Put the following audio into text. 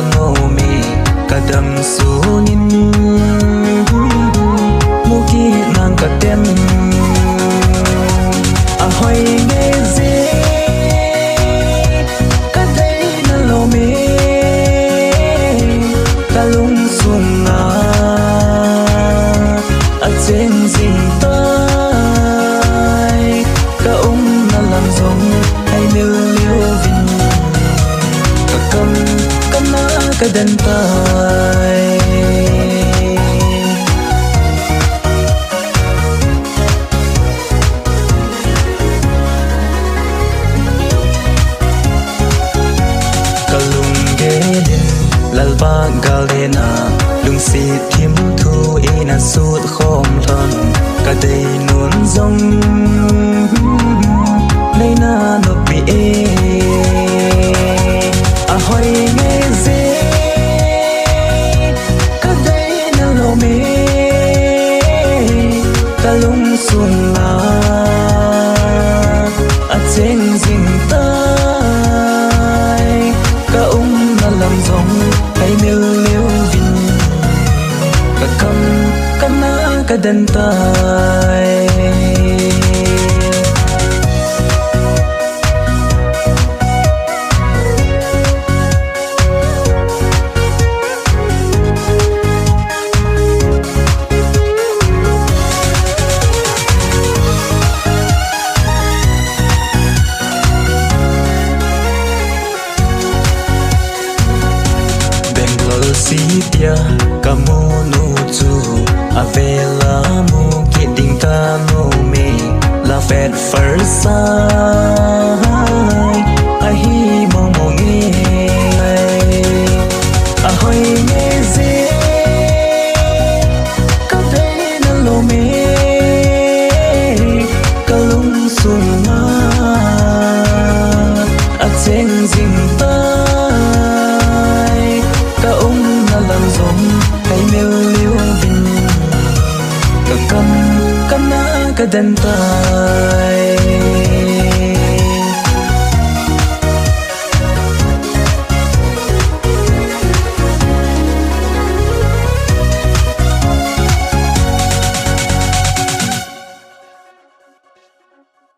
ngô mi cả đầm su nín mu ki nàng cả tem à hoài nghe dễ cả đây là lô mi cả lung sung na à trên dinh tay cả ông là làm giống hay miêu liêu vinh cả cầm cầm na cả đàn tay lalba galena lung si thim thu ina sut khom thon ka dei nun zong nei na no pi e a hoi nge ze ka dei na lo me ka lung sun na a cheng jing tai ka na làm giống hay miêu liêu vinh cả cầm na cả đàn tay Sipia kamu nuju avela mu kidding ta no me la fed first sight a hi mong mong a hoi nghe ze ka dei na lo me ka lung sung na a cheng jing ta làm giống hay miêu liêu vinh cầm na cả đàn tay